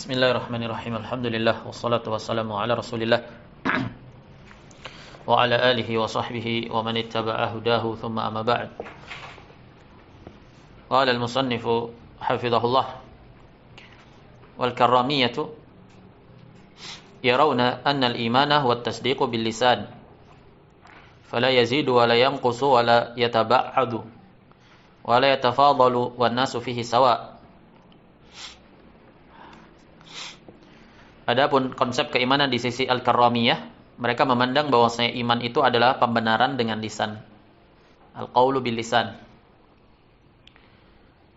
Bismillahirrahmanirrahim. Alhamdulillah wassalatu wassalamu ala Rasulillah wa ala alihi wa sahbihi wa man ittaba'a hudahu thumma amma ba'd. Qala al-musannifu hafizahullah wal karramiyatu yarawna anna al-imana huwa at-tasdiqu bil lisan fala yazidu wa la yanqusu wa la yataba'adu wa la yatafadalu wan nasu fihi sawa'. Adapun konsep keimanan di sisi Al-Karramiyah, mereka memandang bahwasanya iman itu adalah pembenaran dengan lisan. Al-qaulu bil lisan.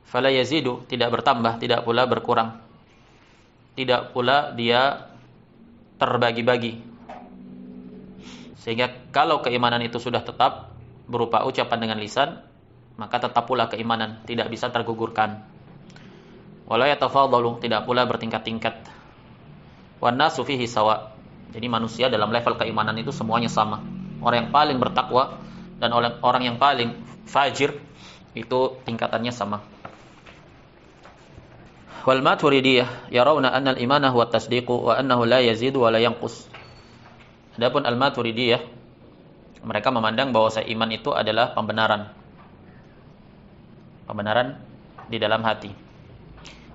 Fala yazidu, tidak bertambah, tidak pula berkurang. Tidak pula dia terbagi-bagi. Sehingga kalau keimanan itu sudah tetap berupa ucapan dengan lisan, maka tetap pula keimanan, tidak bisa tergugurkan. Wala yatafadalu, tidak pula bertingkat-tingkat. Wan nasu fihi sawa. Jadi manusia dalam level keimanan itu semuanya sama. Orang yang paling bertakwa dan orang yang paling fajir itu tingkatannya sama. Wal Maturidiyah yarawna anna al-imana huwa at-tasdiqu wa annahu la yazidu wa la yanqus. Adapun al-Maturidiyah, mereka memandang bahwa iman itu adalah pembenaran. Pembenaran di dalam hati.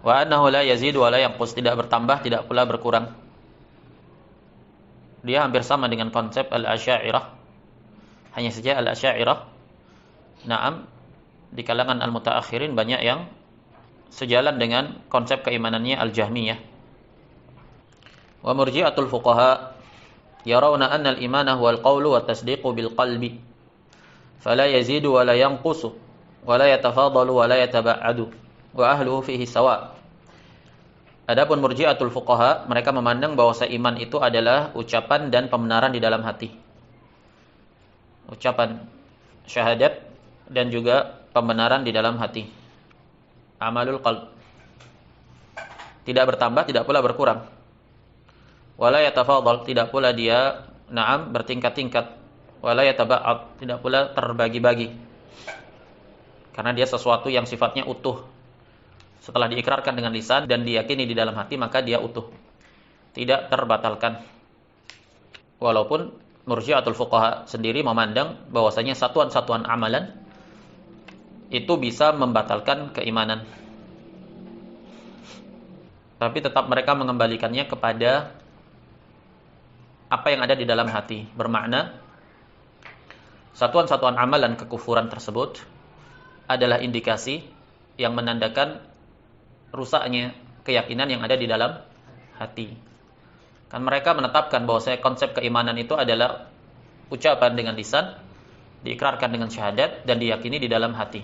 Wa annahu la yazidu wa la yanqus, tidak bertambah, tidak pula berkurang. Dia hampir sama dengan konsep al-Asy'ariyah. Hanya saja al-Asy'ariyah, na'am, di kalangan al-mutaakhirin banyak yang sejalan dengan konsep keimanannya al-Jahmiyah. Wa murji'atul fuqaha yarawna anna al-imana huwa al-qawlu wa tasdiqu bil qalbi. Fala yazidu wa la yanqusu wa la yatafadalu wa la yataba'adu wa ahluhu fihi sawa'. Adapun murji'atul fuqaha, mereka memandang bahwa iman itu adalah ucapan dan pembenaran di dalam hati. Ucapan syahadat dan juga pembenaran di dalam hati. Amalul qalb. Tidak bertambah, tidak pula berkurang. Wala yatafadhal, tidak pula dia na'am bertingkat-tingkat. Wala yataba'ad, tidak pula terbagi-bagi. Karena dia sesuatu yang sifatnya utuh. Setelah diikrarkan dengan lisan dan diyakini di dalam hati, maka dia utuh, tidak terbatalkan. Walaupun murji'atul fuqaha sendiri memandang bahwasanya satuan-satuan amalan itu bisa membatalkan keimanan. Tapi tetap mereka mengembalikannya kepada apa yang ada di dalam hati. Bermakna satuan-satuan amalan kekufuran tersebut adalah indikasi yang menandakan rusaknya keyakinan yang ada di dalam hati. Kan mereka menetapkan bahwa konsep keimanan itu adalah ucapan dengan lisan, diikrarkan dengan syahadat, dan diyakini di dalam hati.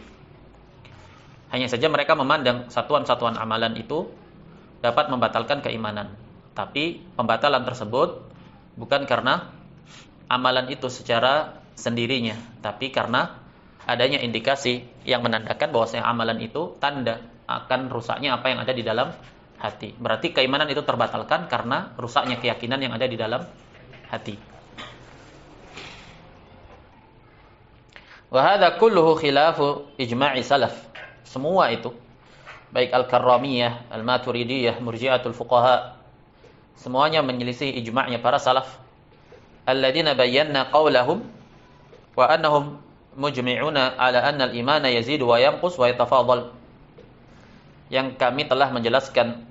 Hanya saja mereka memandang satuan-satuan amalan itu dapat membatalkan keimanan. Tapi pembatalan tersebut bukan karena amalan itu secara sendirinya, tapi karena adanya indikasi yang menandakan bahwa amalan itu tanda akan rusaknya apa yang ada di dalam hati. Berarti keimanan itu terbatalkan karena rusaknya keyakinan yang ada di dalam hati. Wa hadza kulluhu khilafu ijma'i salaf. Semua itu, baik al-Karramiyah, al-Maturidiyah, murji'atul fuqaha, semuanya menyelisih ijma'nya para salaf. Alladzina bayyana qawlahum wa annahum mujmi'una ala anna al-imana yazidu wa yanqus wa yatafadhal. Yang kami telah menjelaskan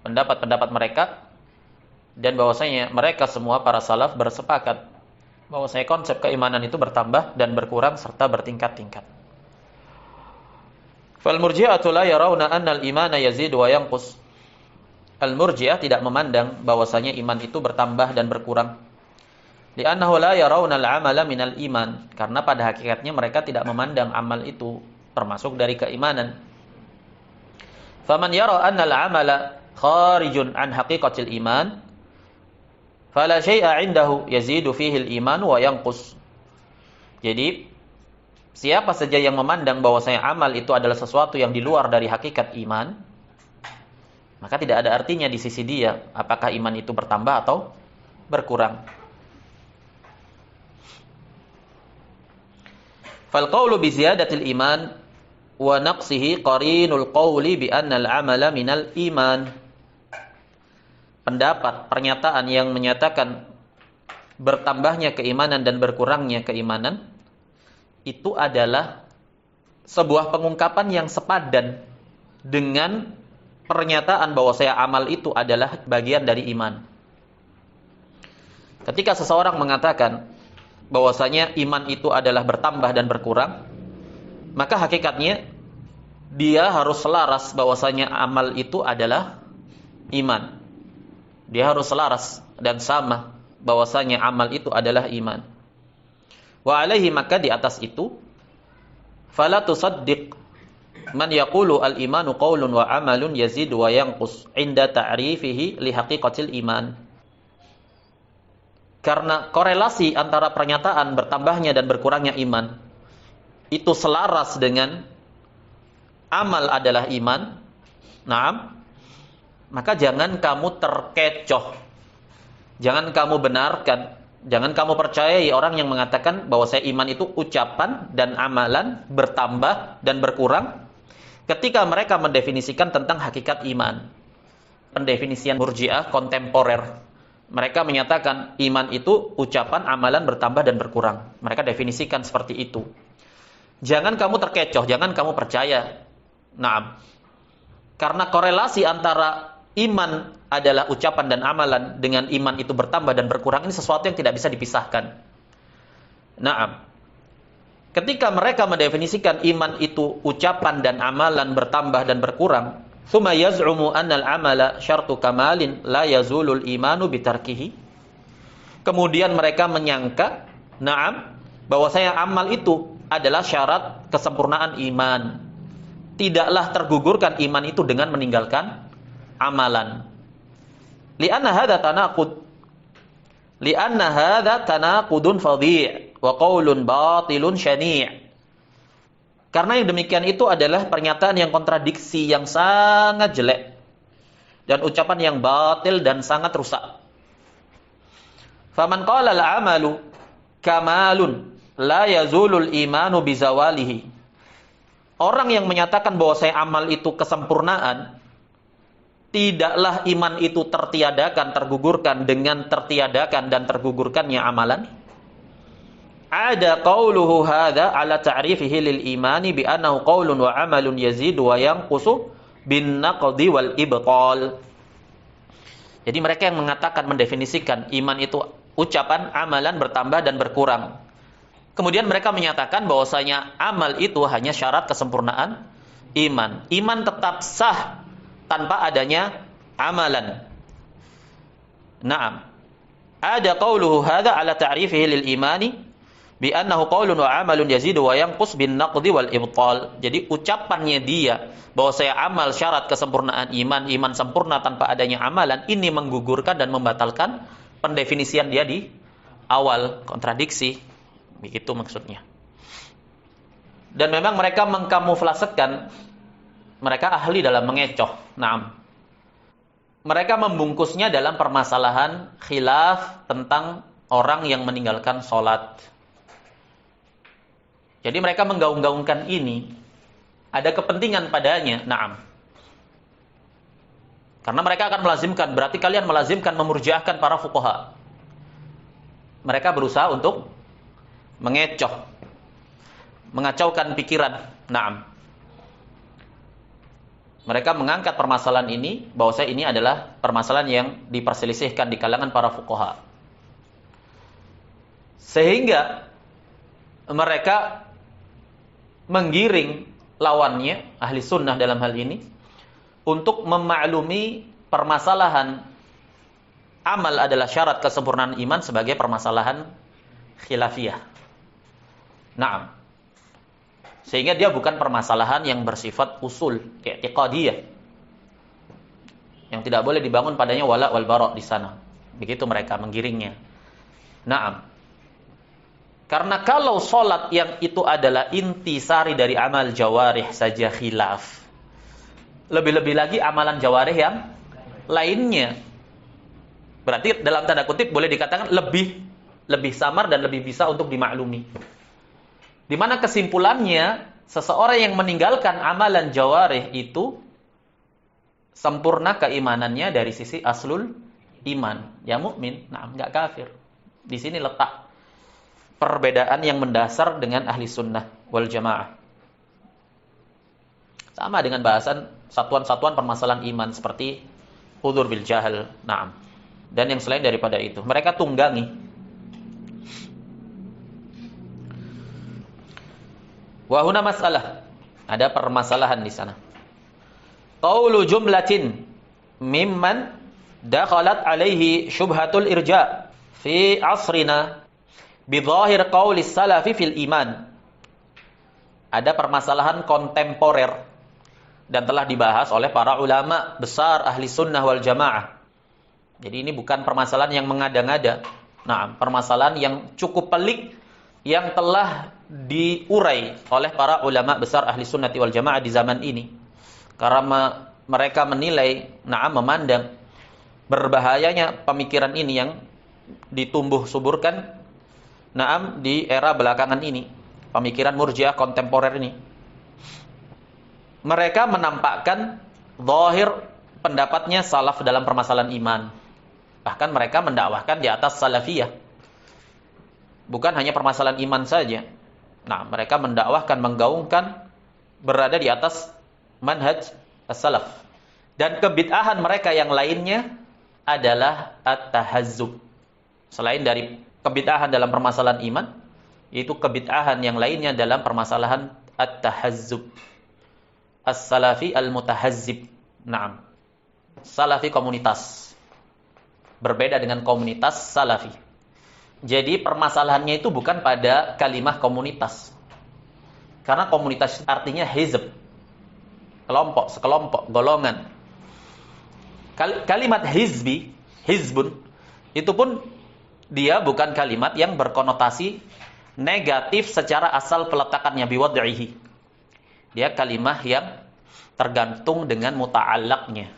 pendapat-pendapat mereka, dan bahwasanya mereka semua para salaf bersepakat bahwasanya konsep keimanan itu bertambah dan berkurang serta bertingkat-tingkat. Fal murji'atu la yarawna anna al-imana yazidu wa yanqus. Al-murji'ah tidak memandang bahwasanya iman itu bertambah dan berkurang. Li'annahu la yarawna al-amala minal iman, karena pada hakikatnya mereka tidak memandang amal itu termasuk dari keimanan. Faman yara anna al-amala kharijun an haqiqatil iman fala syai'a 'indahu yazidu fihi al-iman wa yanqus. Jadi siapa saja yang memandang bahwasanya amal itu adalah sesuatu yang di luar dari hakikat iman, maka tidak ada artinya di sisi dia apakah iman itu bertambah atau berkurang. Fal qawlu bi ziyadatil iman wa naqsihi qarinul qawli bi anna al-amala minal iman. pendapat, pernyataan yang menyatakan bertambahnya keimanan dan berkurangnya keimanan, itu adalah sebuah pengungkapan yang sepadan dengan pernyataan bahwa saya amal itu adalah bagian dari iman. Ketika seseorang mengatakan bahwasanya iman itu adalah bertambah dan berkurang, maka hakikatnya dia harus selaras bahwasanya amal itu adalah iman. Dia harus selaras dan sama bahwasanya amal itu adalah iman. Wa alaihi, maka di atas itu, fala tusaddiq man yaqulu al-imanu qaulun wa amalun yazid wa yanqus inda ta'rifihi li haqiqatil iman. Karena korelasi antara pernyataan bertambahnya dan berkurangnya iman itu selaras dengan amal adalah iman. Naam. Maka jangan kamu terkecoh. Jangan kamu benarkan, jangan kamu percayai orang yang mengatakan bahwa saya iman itu ucapan dan amalan bertambah dan berkurang ketika mereka mendefinisikan tentang hakikat iman. Pendefinisian Murji'ah kontemporer. Mereka menyatakan iman itu ucapan, amalan bertambah dan berkurang. Mereka definisikan seperti itu. Jangan kamu terkecoh, jangan kamu percaya. Naam. Karena korelasi antara iman adalah ucapan dan amalan dengan iman itu bertambah dan berkurang, ini sesuatu yang tidak bisa dipisahkan. Naam. Ketika mereka mendefinisikan iman itu ucapan dan amalan bertambah dan berkurang, thumma yaz'umu annal amala syartu kamalin la yazulul imanu bitarkihi. Kemudian mereka menyangka, naam, bahwasanya amal itu adalah syarat kesempurnaan iman. Tidaklah tergugurkan iman itu dengan meninggalkan amalan. Li'anna hadza tanaqud. Li'anna hadza tanaqudun fadhi' wa qaulun batilun syani'. Karena yang demikian itu adalah pernyataan yang kontradiksi, yang sangat jelek, dan ucapan yang batil dan sangat rusak. Faman qala al-amalu kamalun la yazulul imanu bizawalihi. Orang yang menyatakan bahwa saya amal itu kesempurnaan, tidaklah iman itu tertiadakan, tergugurkan dengan tertiadakan dan tergugurkannya amalan. Ada qauluhu hadza ala ta'rifihi lil imani bi annahu qaulun wa amalun yazidu wa yanqusu bin naqdi wal ibtal. Jadi mereka yang mengatakan, mendefinisikan iman itu ucapan, amalan bertambah dan berkurang. Kemudian mereka menyatakan bahwasanya amal itu hanya syarat kesempurnaan iman. Iman tetap sah tanpa adanya amalan. Naam. Ada qauluhu hadza ala ta'rifihi lil imani bi annahu qaulun wa amalun yazidu wa yanqus bin naqdi wal ibtal. Jadi ucapannya dia bahwa saya amal syarat kesempurnaan iman, iman sempurna tanpa adanya amalan, ini menggugurkan dan membatalkan pendefinisian dia di awal, kontradiksi. Begitu maksudnya. Dan memang mereka mengkamuflasekan, mereka ahli dalam mengecoh. Naam. Mereka membungkusnya dalam permasalahan khilaf tentang orang yang meninggalkan sholat. Jadi mereka menggaung-gaungkan ini, ada kepentingan padanya. Naam. Karena mereka akan melazimkan, berarti kalian melazimkan, memurjiahkan para fuqaha. Mereka berusaha untuk mengecoh, mengacaukan pikiran. Naam. Mereka mengangkat permasalahan ini, bahwa ini adalah permasalahan yang diperselisihkan di kalangan para fuqaha. Sehingga mereka menggiring lawannya, ahli sunnah dalam hal ini, untuk memaklumi permasalahan amal adalah syarat kesempurnaan iman sebagai permasalahan khilafiyah. Naam. Sehingga dia bukan permasalahan yang bersifat usul, i'tiqadiyah, yang tidak boleh dibangun padanya wala wal bara di sana. Begitu mereka menggiringnya. Naam. Karena kalau sholat yang itu adalah intisari dari amal jawarih saja khilaf, lebih-lebih lagi amalan jawarih yang lainnya, berarti dalam tanda kutip boleh dikatakan lebih samar dan lebih bisa untuk dimaklumi. Di mana kesimpulannya, seseorang yang meninggalkan amalan jawarih itu sempurna keimanannya dari sisi aslul iman, ya mukmin, nah enggak kafir. Di sini letak perbedaan yang mendasar dengan ahli sunnah wal jamaah. Sama dengan bahasan satuan-satuan permasalahan iman seperti udzur bil jahal, na'am. Dan yang selain daripada itu, mereka tunggangi. Wa huna masalah. Ada permasalahan di sana. Qaulu jumlatin mimman dakhalat alaihi syubhatul irja fi asrina bi dhahir qauli salafi fil iman. Ada permasalahan kontemporer dan telah dibahas oleh para ulama besar ahli sunnah wal jamaah. Jadi ini bukan permasalahan yang mengada-ngada. Nah, permasalahan yang cukup pelik yang telah diurai oleh para ulama besar ahli sunnah wal jamaah di zaman ini. Karena mereka menilai, memandang berbahayanya pemikiran ini yang ditumbuh suburkan, di era belakangan ini. Pemikiran murjiah kontemporer ini. Mereka menampakkan zahir pendapatnya salaf dalam permasalahan iman. Bahkan mereka mendakwahkan di atas salafiyah. Bukan hanya permasalahan iman saja. Nah, mereka mendakwahkan, menggaungkan berada di atas manhaj as-salaf. Dan kebid'ahan mereka yang lainnya adalah at-tahazzub. Selain dari kebid'ahan dalam permasalahan iman, yaitu kebid'ahan yang lainnya dalam permasalahan at-tahazzub. As-salafi al-mutahazzib. Naam. Salafi komunitas. Berbeda dengan komunitas salafi. Jadi permasalahannya itu bukan pada kalimah komunitas. Karena komunitas artinya hizb. Kelompok, sekelompok, golongan. Kalimat hizbi, hizbun, itu pun dia bukan kalimat yang berkonotasi negatif secara asal peletakannya biwad'ihi. Dia kalimah yang tergantung dengan muta'allaqnya.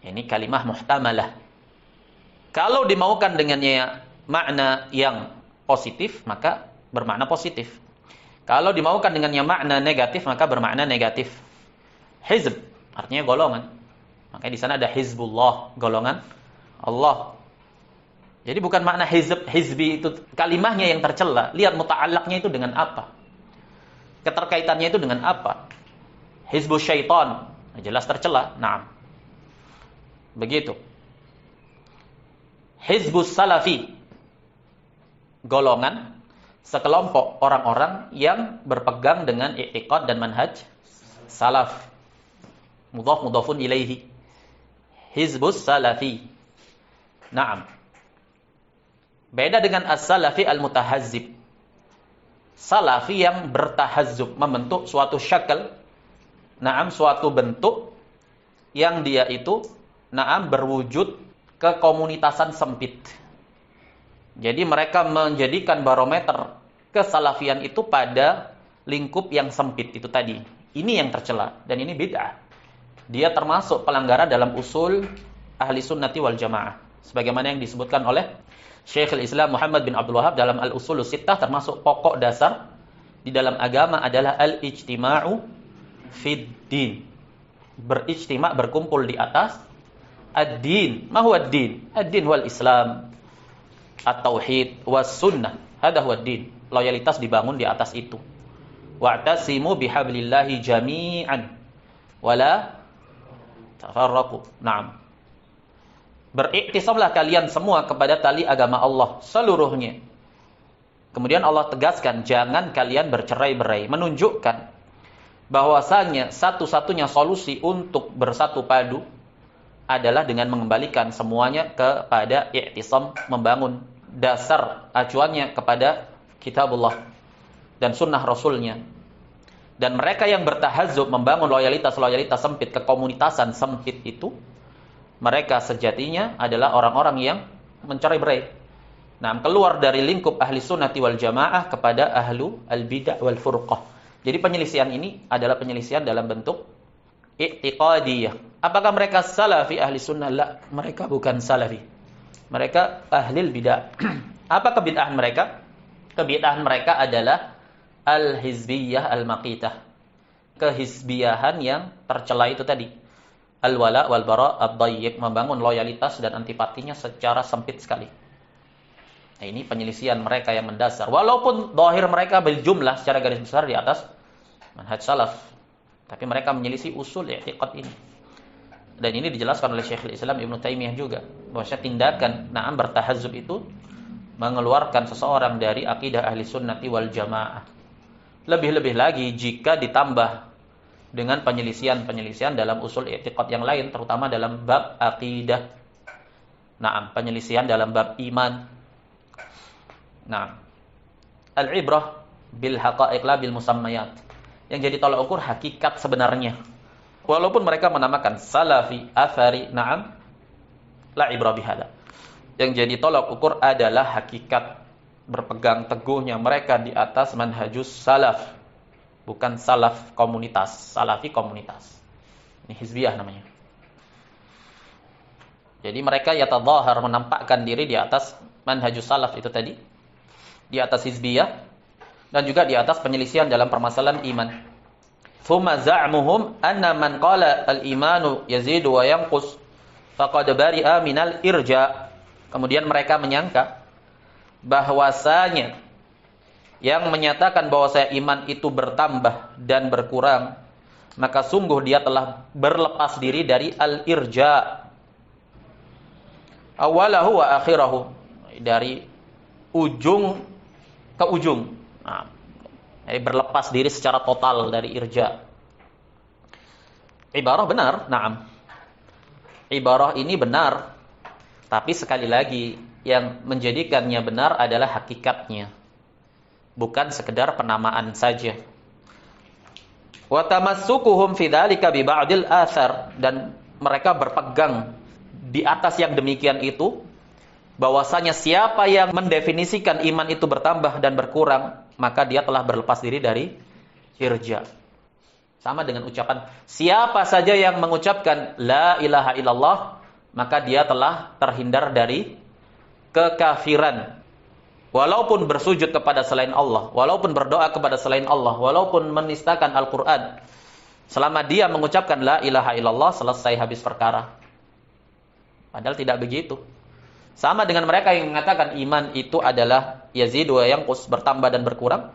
Ini kalimah muhtamalah. Kalau dimaukan dengannya makna yang positif, maka bermakna positif. Kalau dimaukan dengannya makna negatif, maka bermakna negatif. Hizb artinya golongan. Makanya di sana ada hizbullah, golongan Allah. Jadi bukan makna hizbi itu kalimahnya yang tercela. Lihat muta'allaqnya itu dengan apa? Keterkaitannya itu dengan apa? Hizbus syaitan, jelas tercela. Naam. Begitu. Hizbus salafi, golongan, sekelompok orang-orang yang berpegang dengan i'tiqad dan manhaj salaf. Mudhaf mudhafun ilaihi. Hizbus salafi. Naam. Beda dengan as-salafi al-mutahazzib. Salafi yang bertahazzub, membentuk suatu syakal, suatu bentuk yang dia itu berwujud kekomunitasan sempit. Jadi mereka menjadikan barometer kesalafian itu pada lingkup yang sempit itu tadi. Ini yang tercela dan ini bid'ah. Dia termasuk pelanggaran dalam usul ahli sunnati wal jamaah. Sebagaimana yang disebutkan oleh Syekhul Islam Muhammad bin Abdul Wahab dalam Al-Usulus Sittah, termasuk pokok dasar di dalam agama adalah al-ijtima'u fid din. Berijtima', berkumpul di atas ad-din. Ma huwa ad-din? Ad-din wal Islam, at-tauhid was sunnah. Hada huwa ad-din. Loyalitas dibangun di atas itu. Wa'tasimu bihablillahi jami'an wala tafarraqu. Naam. Beriktisamlah kalian semua kepada tali agama Allah seluruhnya. Kemudian Allah tegaskan, jangan kalian bercerai-berai, menunjukkan bahwasanya satu-satunya solusi untuk bersatu padu adalah dengan mengembalikan semuanya kepada i'tisam, membangun dasar acuannya kepada kitabullah dan sunnah rasulnya. Dan mereka yang bertahazzub, membangun loyalitas-loyalitas sempit, kekomunitasan sempit itu, mereka sejatinya adalah orang-orang yang mencerai-berai. Keluar dari lingkup ahli sunnati wal jamaah kepada ahlu al-bid'ah wal furqah. Jadi penyelisihan ini adalah penyelisihan dalam bentuk i'tiqadiyah. Apakah mereka salafi ahli sunnah? La, mereka bukan salafi. Mereka ahli bid'ah. Apa kebid'ahan mereka? Kebid'ahan mereka adalah al-hizbiyah al-maqitah. Kehizbiyahan yang tercela itu tadi. al-wala wal bara ad-dayyiq, membangun loyalitas dan antipatinya secara sempit sekali. Nah, ini penyelisihan mereka yang mendasar. Walaupun zahir mereka berjumlah secara garis besar di atas manhaj salaf, tapi mereka menyelisih usul i'tiqad ini. Dan ini dijelaskan oleh Syekhul Islam Ibnu Taimiyah juga, bahwasanya tindakan na'am bertahazzub itu mengeluarkan seseorang dari akidah ahli sunnati wal jamaah. Lebih-lebih lagi jika ditambah dengan penyelisihan-penyelisihan dalam usul i'tiqad yang lain, terutama dalam bab akidah. Naam, penyelisihan dalam bab iman. Naam. Al-ibrah bil haqa'iq la bil musammayat. Yang jadi tolak ukur hakikat sebenarnya. Walaupun mereka menamakan salafi, athari, naam, la ibrah bihada. Yang jadi tolak ukur adalah hakikat berpegang teguhnya mereka di atas manhajus salaf. Bukan salaf komunitas, salafi komunitas. Ini hizbiyah namanya. Jadi mereka yatadhahar, menampakkan diri di atas manhajus salaf itu tadi, di atas hizbiyah, dan juga di atas penyelisihan dalam permasalahan iman. Thumma za'muhum anna man qala al-imanu yazidu wa yanqus faqad bari'a minal irja. Kemudian mereka menyangka bahwasanya yang menyatakan bahwa saya iman itu bertambah dan berkurang, maka sungguh dia telah berlepas diri dari al-irja. Awalahu wa akhirahu, dari ujung ke ujung. Nah, jadi berlepas diri secara total dari irja. Ibarah benar, na'am. Ibarah ini benar, tapi sekali lagi yang menjadikannya benar adalah hakikatnya, bukan sekedar penamaan saja. Wa tamassukuhum fi dzalika bi ba'dil athar, dan mereka berpegang di atas yang demikian itu, bahwasanya siapa yang mendefinisikan iman itu bertambah dan berkurang, maka dia telah berlepas diri dari irja. Sama dengan ucapan siapa saja yang mengucapkan la ilaha illallah, maka dia telah terhindar dari kekafiran. Walaupun bersujud kepada selain Allah, walaupun berdoa kepada selain Allah, walaupun menistakan Al-Quran, selama dia mengucapkan la ilaha illallah, selesai habis perkara. Padahal tidak begitu. Sama dengan mereka yang mengatakan iman itu adalah yazidu wa yanqus, bertambah dan berkurang.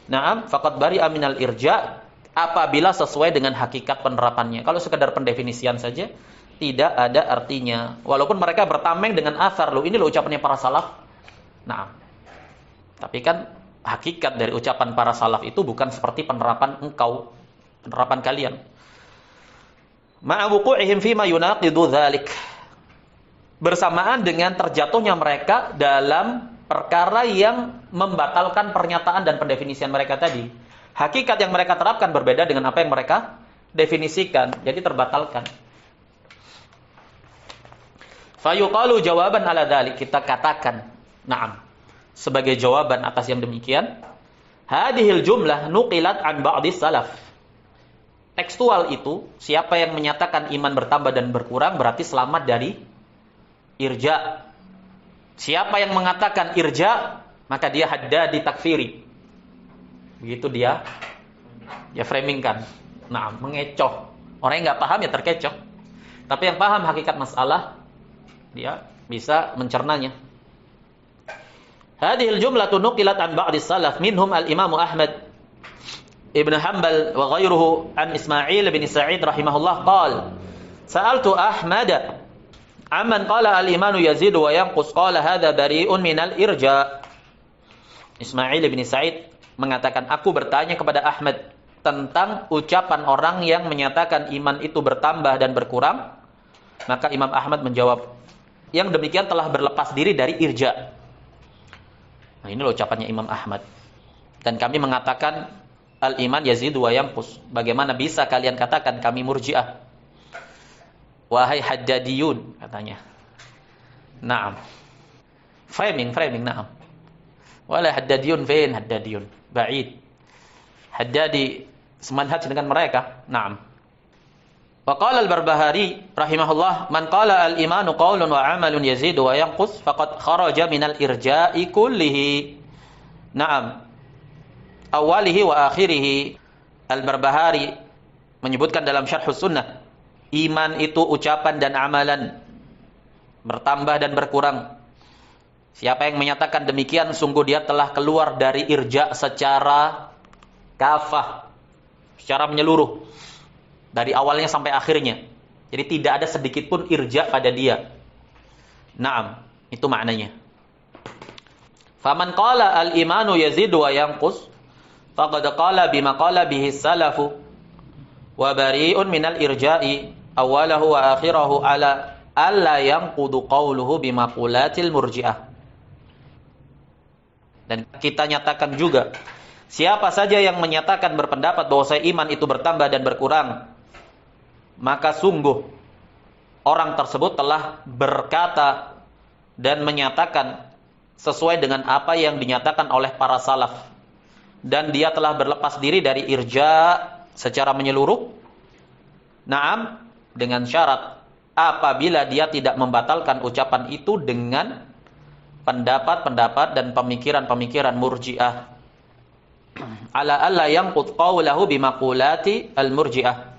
Naam, faqad bari'a minal irja, apabila sesuai dengan hakikat penerapannya. Kalau sekedar pendefinisian saja, tidak ada artinya. Walaupun mereka bertameng dengan athar, loh ini loh ucapannya para salaf. Naam. Tapi kan hakikat dari ucapan para salaf itu bukan seperti penerapan engkau, penerapan kalian. Ma'a wuqu'ihim fima yunaqidu dzalik. Bersamaan dengan terjatuhnya mereka dalam perkara yang membatalkan pernyataan dan pendefinisian mereka tadi. Hakikat yang mereka terapkan berbeda dengan apa yang mereka definisikan, jadi terbatalkan. Fayuqalu jawaban ala dzalik, kita katakan, na'am, sebagai jawaban atas yang demikian, hadhil jumlah nuqilat an ba'dis salaf. Tekstual itu, siapa yang menyatakan iman bertambah dan berkurang berarti selamat dari irja. Siapa yang mengatakan irja, maka dia haddadi takfiri. Begitu dia framingkan. Nah, mengecoh. Orang yang nggak paham ya terkecoh. Tapi yang paham hakikat masalah, dia bisa mencernanya. Hadhil jumlatu nuqilat an ba'di salaf minhum al-Imam Ahmad Ibn Hanbal wa ghairuhu an Ismail bin Sa'id rahimahullah qala sa'altu Ahmad amman qala al-imanu yazidu wa yanqus qala hadha bari'un minal irja. Ismail bin Sa'id mengatakan, aku bertanya kepada Ahmad tentang ucapan orang yang menyatakan iman itu bertambah dan berkurang. Maka Imam Ahmad menjawab, yang demikian telah berlepas diri dari irja. Nah, ini loh ucapannya Imam Ahmad. Dan kami mengatakan al-iman yazidu wa yanqus. Bagaimana bisa kalian katakan kami murji'ah? Wahai haddadiyun, katanya. Naam. Framing, naam. Wala haddadiyun fain haddadiyun. Ba'id. Haddadi semanhaj dengan mereka. Naam. Wa qala al-Barbahari rahimahullah, man qala al-imanu qaulun wa 'amalun yazidu wa yanqus faqad kharaja minal irja'i kullihi. Naam. Awalihi wa akhirihi. Al-Barbahari menyebutkan dalam Syarhus Sunnah, iman itu ucapan dan amalan, bertambah dan berkurang. Siapa yang menyatakan demikian, sungguh dia telah keluar dari irja secara kafah, secara menyeluruh, dari awalnya sampai akhirnya. Jadi tidak ada sedikit pun irja pada dia. Naam, itu maknanya. Faman qala al-imanu yazidu wa yanqus faqad qala bima qala bihi salafu wa bari'un minal irja'i awalahu wa akhirahu ala alla yanqudu qawluhu bimaqulatil murji'ah. Dan kita nyatakan juga, siapa saja yang menyatakan berpendapat bahwa iman itu bertambah dan berkurang, maka sungguh orang tersebut telah berkata dan menyatakan sesuai dengan apa yang dinyatakan oleh para salaf, dan dia telah berlepas diri dari irja secara menyeluruh. Naam, dengan syarat apabila dia tidak membatalkan ucapan itu dengan pendapat-pendapat dan pemikiran-pemikiran murji'ah. Ala alla yanqud qawlahu bimaqulati al-murji'ah.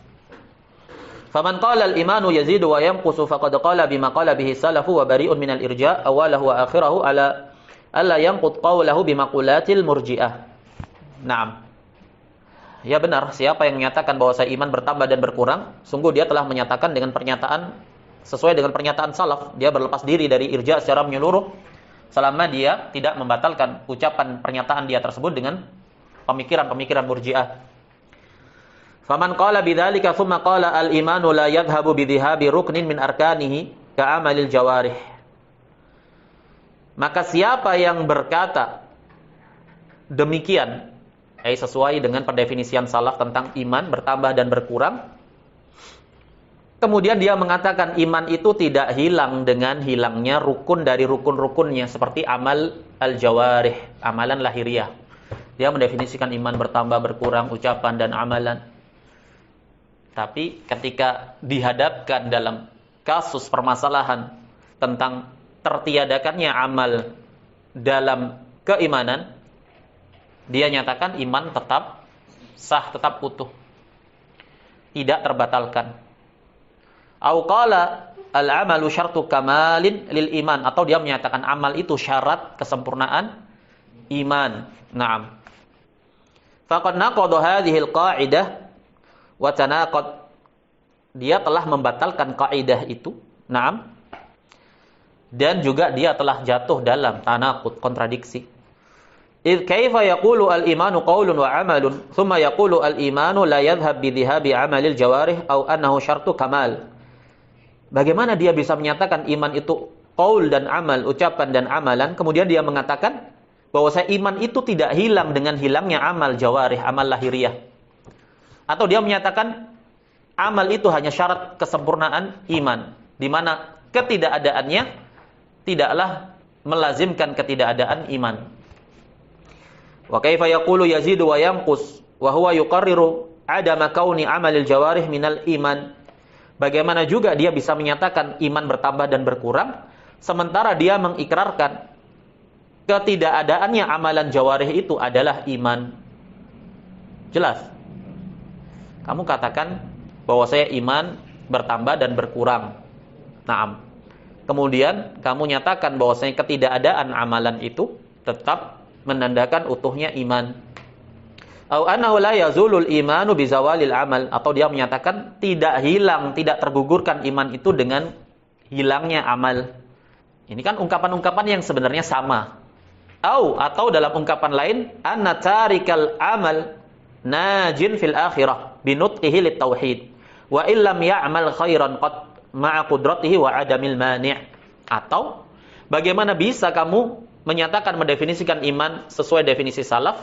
Faman qala al-imanu yazidu wa yanqusu faqad qala bima qala bihi salafu wa bari'un minal irja' awalahu wa akhirahu ala alla yanqud qawlahu bimaqulati al-murji'ah. Naam. Ya benar, siapa yang menyatakan bahwa iman bertambah dan berkurang, sungguh dia telah menyatakan dengan pernyataan sesuai dengan pernyataan salaf. Dia berlepas diri dari irja secara menyeluruh selama dia tidak membatalkan ucapan pernyataan dia tersebut dengan pemikiran-pemikiran murji'ah. Faman qala bidzalika tsumma qala al-imanu la yadhhabu bidhihabi ruknin min arkanihi ka'amalil jawarih. Maka siapa yang berkata demikian, sesuai dengan pendefinisian salaf tentang iman bertambah dan berkurang, kemudian dia mengatakan iman itu tidak hilang dengan hilangnya rukun dari rukun-rukunnya seperti amal al-jawarih, amalan lahiriah. Dia mendefinisikan iman bertambah berkurang, ucapan dan amalan. Tapi ketika dihadapkan dalam kasus permasalahan tentang tertiadakannya amal dalam keimanan, dia nyatakan iman tetap sah, tetap utuh, tidak terbatalkan. Au qala al-amalu syartu kamalin lil iman, atau dia menyatakan amal itu syarat kesempurnaan iman. Naam. Faqad naqada hadhihi al-qa'idah wa tanaqad, dia telah membatalkan kaidah itu. Naam. Dan juga dia telah jatuh dalam tanaqud, kontradiksi. Idh kaifa yaqulu al-imanu qawlun wa amalun thumma yaqulu al-imanu la yadhhab bi dhihabi amalil jawarih aw annahu syartu kamal. Bagaimana dia bisa menyatakan iman itu qaul dan amal, ucapan dan amalan, kemudian dia mengatakan bahwa iman itu tidak hilang dengan hilangnya amal jawarih, amal lahiriah. Atau dia menyatakan amal itu hanya syarat kesempurnaan iman, di mana ketidakadaannya tidaklah melazimkan ketidakadaan iman. Wa kaifa yaqulu yazidu wa yanqus wa huwa yuqarriru adama kauni amalil jawarih minal iman. Bagaimana juga dia bisa menyatakan iman bertambah dan berkurang sementara dia mengikrarkan ketidakadaannya amalan jawarih itu adalah iman. Jelas. Kamu katakan bahwa iman bertambah dan berkurang. Naam. Kemudian kamu nyatakan bahwa ketidakadaan amalan itu tetap menandakan utuhnya iman. Au annahu la yazulul imanu bizawalil amal, atau dia menyatakan tidak hilang, tidak tergugurkan iman itu dengan hilangnya amal. Ini kan ungkapan-ungkapan yang sebenarnya sama. Atau dalam ungkapan lain, anna tarikal amal najin fil akhirah binutqihi lit tauhid wa illam ya'mal khairan qad ma'a qudratihi wa adamil mani'. Atau bagaimana bisa kamu menyatakan, mendefinisikan iman sesuai definisi salaf,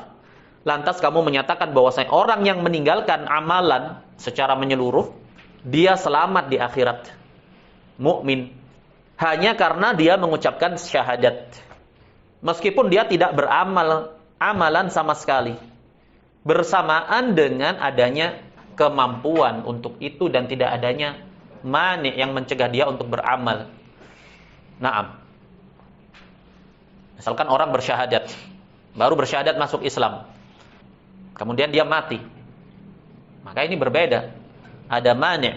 lantas kamu menyatakan bahwa orang yang meninggalkan amalan secara menyeluruh, dia selamat di akhirat, mukmin, hanya karena dia mengucapkan syahadat, meskipun dia tidak beramal amalan sama sekali, bersamaan dengan adanya kemampuan untuk itu dan tidak adanya mani yang mencegah dia untuk beramal. Naam. Misalkan orang bersyahadat, baru bersyahadat masuk Islam, kemudian dia mati, maka ini berbeda. Ada mani,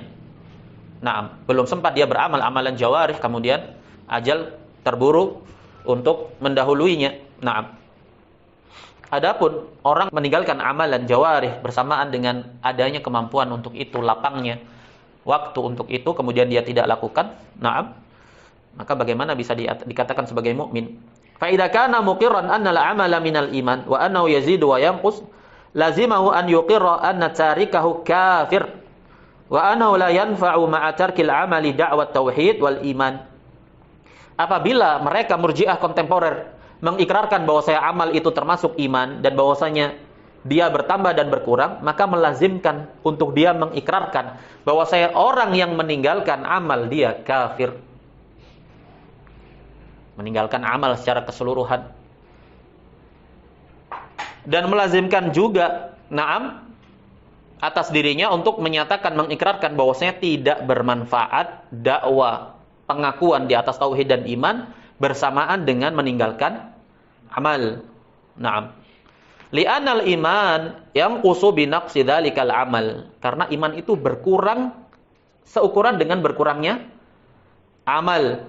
Naam, belum sempat dia beramal amalan jawarih, kemudian ajal terburu untuk mendahuluinya. Naam. Adapun orang meninggalkan amalan jawarih bersamaan dengan adanya kemampuan untuk itu, lapangnya waktu untuk itu, kemudian dia tidak lakukan, naam, maka bagaimana bisa dikatakan sebagai mukmin? Fa idza kana muqirran anna al-amala minal iman wa annahu yazidu wa yanqus, lazimahu an yuqirra anna tarikahu kafir wa annahu la yanfa'u ma'a tarkil amali da'wat tauhid wal iman. Apabila mereka Murji'ah kontemporer mengikrarkan bahwa saya amal itu termasuk iman dan bahwasanya dia bertambah dan berkurang, maka melazimkan untuk dia mengikrarkan bahwa saya orang yang meninggalkan amal dia kafir. Meninggalkan amal secara keseluruhan. Dan melazimkan juga, naam, atas dirinya untuk menyatakan, mengikrarkan bahwasanya tidak bermanfaat dakwah pengakuan di atas tauhid dan iman bersamaan dengan meninggalkan amal. Naam. Li'anal iman yanqusu bi naqsi dzalikal amal. Karena iman itu berkurang seukuran dengan berkurangnya amal.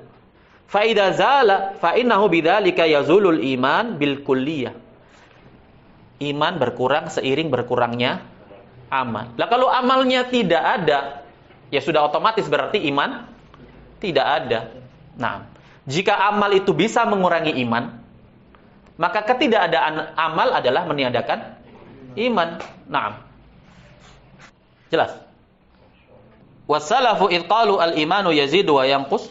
Fa idza zala fa innahu bidzalika yazulul iman bil kulliyah. Iman berkurang seiring berkurangnya amal. Lah kalau amalnya tidak ada, ya sudah otomatis berarti iman tidak ada. Nah, jika amal itu bisa mengurangi iman, maka ketidakadaan amal adalah meniadakan iman. Nah, jelas. Wassalafu id qalu al-imanu yazidu wa yanqus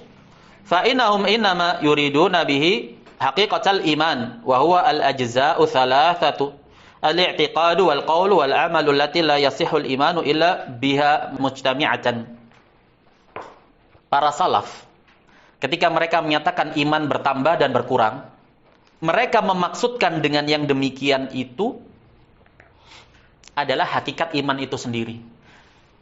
fa innahum innama yuriduna bihi haqiqatal iman wa huwa al-ajza'u thalathatu al-i'tiqadu wal qawlu wal amalu allati la yasihhu al-imanu illa biha mujtami'atan. Para salaf ketika mereka menyatakan iman bertambah dan berkurang, mereka memaksudkan dengan yang demikian itu adalah hakikat iman itu sendiri.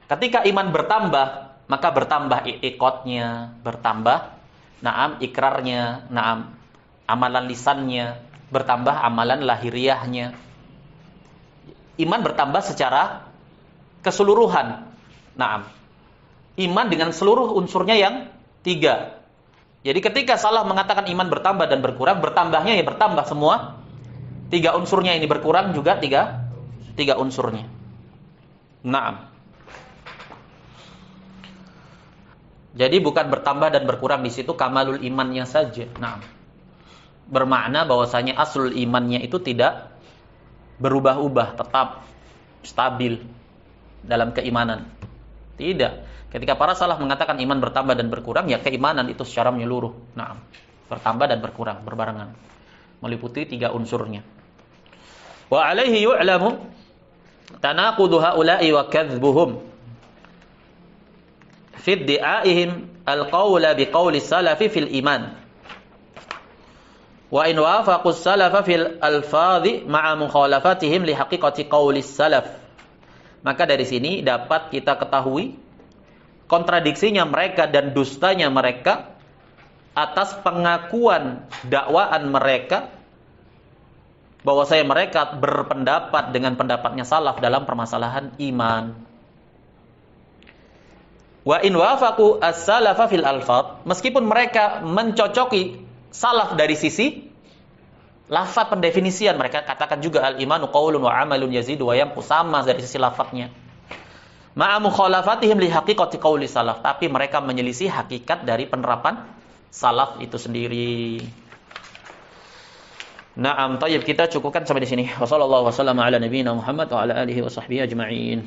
Ketika iman bertambah, maka bertambah i'tiqadnya, bertambah naam ikrarnya, naam amalan lisannya, bertambah amalan lahiriahnya. Iman bertambah secara keseluruhan. Naam. Iman dengan seluruh unsurnya yang 3. Jadi ketika salah mengatakan iman bertambah dan berkurang, bertambahnya ya bertambah semua 3 unsurnya ini, berkurang juga 3 unsurnya. Naam. Jadi bukan bertambah dan berkurang di situ kamalul imannya saja. Naam. Bermakna bahwasanya aslul imannya itu tidak berubah-ubah, tetap stabil dalam keimanan. Tidak. Ketika para salaf mengatakan iman bertambah dan berkurang, ya keimanan itu secara menyeluruh. Naam. Bertambah dan berkurang berbarengan. Meliputi 3 unsurnya. Wa alaihi yu'lamu tanaqudu haula'i wa kadhbuhum fi iddi'aihim al-qawla biqawli salafi fil iman. Wa in wafaqu salafa fil alfadhi ma'a mukhalafatihim li haqiqati qawli salaf. Maka dari sini dapat kita ketahui kontradiksinya mereka dan dustanya mereka atas pengakuan dakwaan mereka bahwasanya mereka berpendapat dengan pendapatnya salaf dalam permasalahan iman. Wa in wafaqu as-salafa fil alfaz, meskipun mereka mencocoki salaf dari sisi lafaz pendefinisian, mereka katakan juga al-imanu qaulun wa amalun yazidu wa yanqus, sama dari sisi lafaznya. Ma'a mukhalafatihim li haqiqati qauli salaf, tapi mereka menyelisih hakikat dari penerapan salaf itu sendiri. Naam, thayyib, kita cukupkan sampai di sini. Wassallallahu wasallam ala nabiyyina Muhammad wa ala alihi wa sahbihi ajma'in.